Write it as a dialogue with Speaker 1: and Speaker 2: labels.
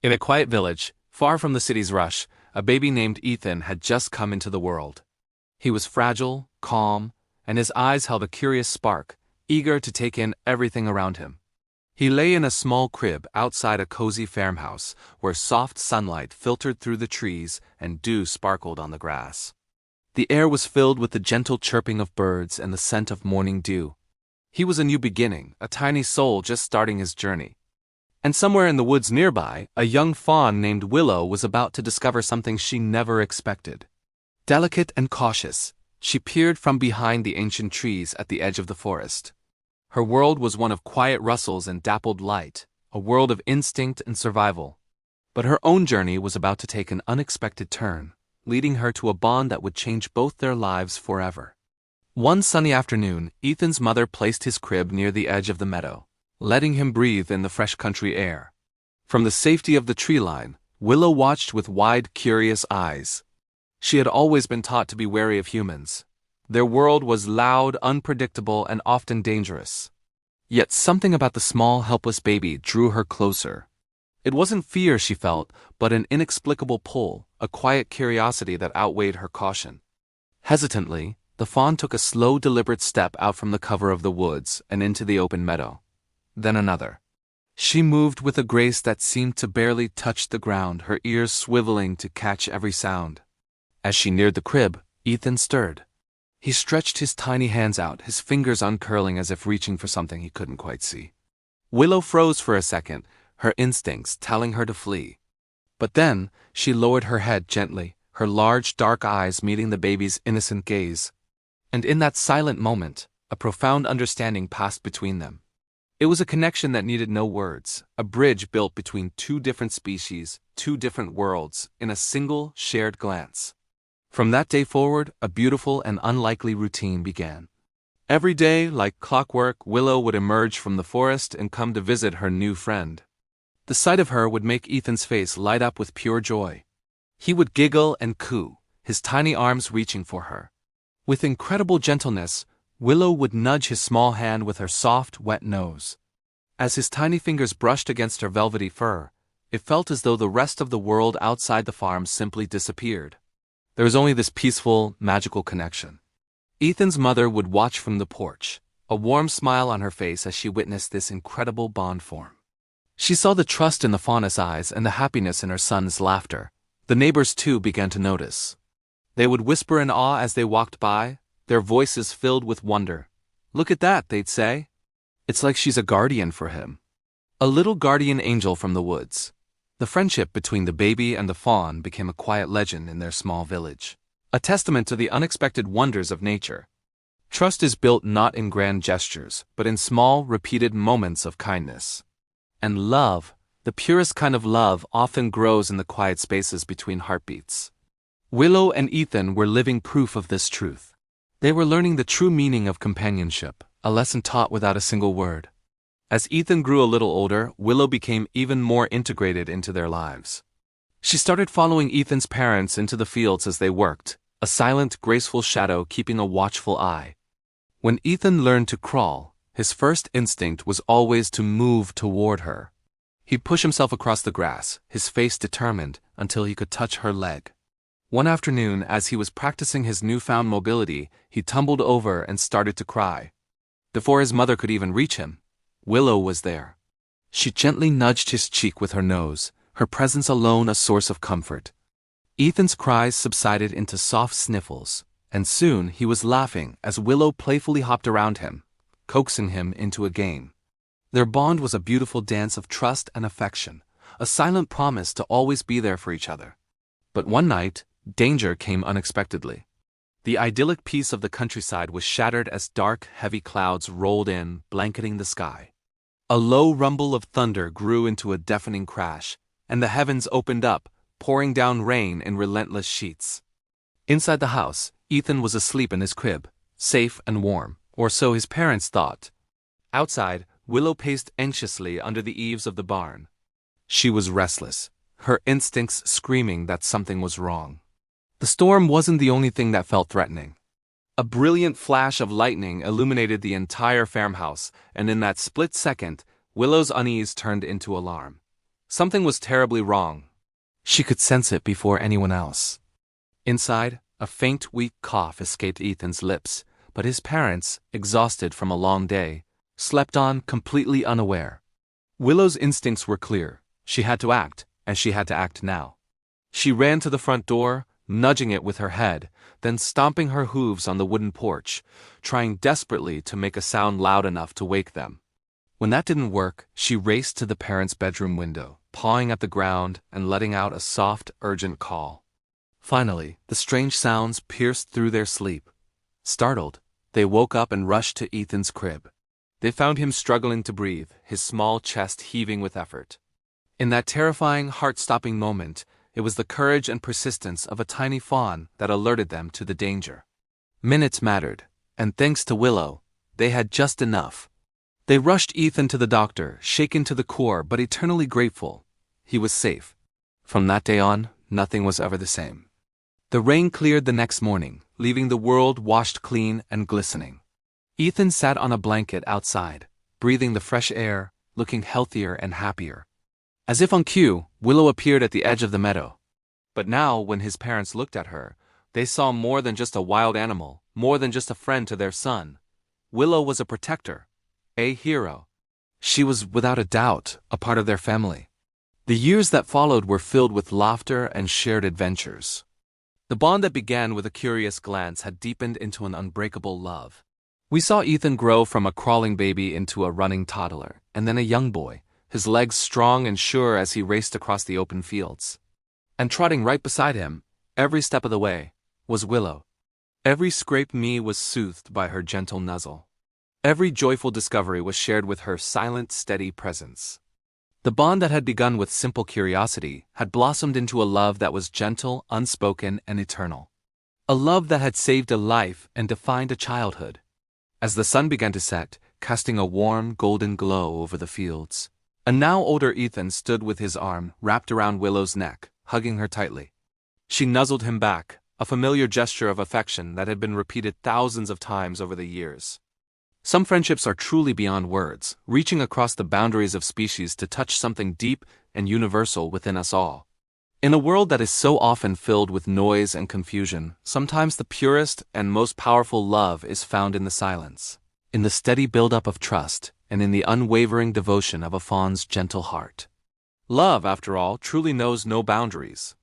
Speaker 1: In a quiet village, far from the city's rush, a baby named Ethan had just come into the world. He was fragile, calm, and his eyes held a curious spark, eager to take in everything around him. He lay in a small crib outside a cozy farmhouse, where soft sunlight filtered through the trees and dew sparkled on the grass. The air was filled with the gentle chirping of birds and the scent of morning dew. He was a new beginning, a tiny soul just starting his journey. And somewhere in the woods nearby, a young fawn named Willow was about to discover something she never expected. Delicate and cautious, she peered from behind the ancient trees at the edge of the forest. Her world was one of quiet rustles and dappled light, a world of instinct and survival. But her own journey was about to take an unexpected turn, leading her to a bond that would change both their lives forever. One sunny afternoon, Ethan's mother placed his crib near the edge of the meadow, letting him breathe in the fresh country air. From the safety of the tree line, Willow watched with wide, curious eyes. She had always been taught to be wary of humans. Their world was loud, unpredictable, and often dangerous. Yet something about the small, helpless baby drew her closer. It wasn't fear she felt, but an inexplicable pull, a quiet curiosity that outweighed her caution. Hesitantly, the fawn took a slow, deliberate step out from the cover of the woods and into the open meadow. Then another. She moved with a grace that seemed to barely touch the ground, her ears swiveling to catch every sound. As she neared the crib, Ethan stirred. He stretched his tiny hands out, his fingers uncurling as if reaching for something he couldn't quite see. Willow froze for a second, her instincts telling her to flee. But then, she lowered her head gently, her large dark eyes meeting the baby's innocent gaze. And in that silent moment, a profound understanding passed between them. It was a connection that needed no words, a bridge built between two different species, two different worlds, in a single, shared glance. From that day forward, a beautiful and unlikely routine began. Every day, like clockwork, Willow would emerge from the forest and come to visit her new friend. The sight of her would make Ethan's face light up with pure joy. He would giggle and coo, his tiny arms reaching for her. With incredible gentleness, Willow would nudge his small hand with her soft, wet nose. As his tiny fingers brushed against her velvety fur, it felt as though the rest of the world outside the farm simply disappeared. There was only this peaceful, magical connection. Ethan's mother would watch from the porch, a warm smile on her face as she witnessed this incredible bond form. She saw the trust in the fawn's eyes and the happiness in her son's laughter. The neighbors too began to notice. They would whisper in awe as they walked by, their voices filled with wonder. "Look at that," they'd say. "It's like she's a guardian for him." A little guardian angel from the woods. The friendship between the baby and the fawn became a quiet legend in their small village, a testament to the unexpected wonders of nature. Trust is built not in grand gestures, but in small, repeated moments of kindness. And love, the purest kind of love, often grows in the quiet spaces between heartbeats. Willow and Ethan were living proof of this truth. They were learning the true meaning of companionship, a lesson taught without a single word. As Ethan grew a little older, Willow became even more integrated into their lives. She started following Ethan's parents into the fields as they worked, a silent, graceful shadow keeping a watchful eye. When Ethan learned to crawl, his first instinct was always to move toward her. He'd push himself across the grass, his face determined, until he could touch her leg. One afternoon, as he was practicing his newfound mobility, he tumbled over and started to cry. Before his mother could even reach him, Willow was there. She gently nudged his cheek with her nose, her presence alone a source of comfort. Ethan's cries subsided into soft sniffles, and soon he was laughing as Willow playfully hopped around him, coaxing him into a game. Their bond was a beautiful dance of trust and affection, a silent promise to always be there for each other. But one night, danger came unexpectedly. The idyllic peace of the countryside was shattered as dark, heavy clouds rolled in, blanketing the sky. A low rumble of thunder grew into a deafening crash, and the heavens opened up, pouring down rain in relentless sheets. Inside the house, Ethan was asleep in his crib, safe and warm, or so his parents thought. Outside, Willow paced anxiously under the eaves of the barn. She was restless, her instincts screaming that something was wrong. The storm wasn't the only thing that felt threatening. A brilliant flash of lightning illuminated the entire farmhouse, and in that split second, Willow's unease turned into alarm. Something was terribly wrong. She could sense it before anyone else. Inside, a faint, weak cough escaped Ethan's lips, but his parents, exhausted from a long day, slept on completely unaware. Willow's instincts were clear. She had to act, and she had to act now. She ran to the front door, nudging it with her head, then stomping her hooves on the wooden porch, trying desperately to make a sound loud enough to wake them. When that didn't work, she raced to the parents' bedroom window, pawing at the ground and letting out a soft, urgent call. Finally, the strange sounds pierced through their sleep. Startled, they woke up and rushed to Ethan's crib. They found him struggling to breathe, his small chest heaving with effort. In that terrifying, heart-stopping moment, it was the courage and persistence of a tiny fawn that alerted them to the danger. Minutes mattered, and thanks to Willow, they had just enough. They rushed Ethan to the doctor, shaken to the core but eternally grateful. He was safe. From that day on, nothing was ever the same. The rain cleared the next morning, leaving the world washed clean and glistening. Ethan sat on a blanket outside, breathing the fresh air, looking healthier and happier. As if on cue, Willow appeared at the edge of the meadow. But now, when his parents looked at her, they saw more than just a wild animal, more than just a friend to their son. Willow was a protector, a hero. She was, without a doubt, a part of their family. The years that followed were filled with laughter and shared adventures. The bond that began with a curious glance had deepened into an unbreakable love. We saw Ethan grow from a crawling baby into a running toddler, and then a young boy, his legs strong and sure as he raced across the open fields. And trotting right beside him, every step of the way, was Willow. Every scraped knee was soothed by her gentle nuzzle. Every joyful discovery was shared with her silent, steady presence. The bond that had begun with simple curiosity had blossomed into a love that was gentle, unspoken, and eternal. A love that had saved a life and defined a childhood. As the sun began to set, casting a warm, golden glow over the fields, a now older Ethan stood with his arm wrapped around Willow's neck, hugging her tightly. She nuzzled him back, a familiar gesture of affection that had been repeated thousands of times over the years. Some friendships are truly beyond words, reaching across the boundaries of species to touch something deep and universal within us all. In a world that is so often filled with noise and confusion, sometimes the purest and most powerful love is found in the silence, in the steady buildup of trust, and in the unwavering devotion of a fawn's gentle heart. Love, after all, truly knows no boundaries.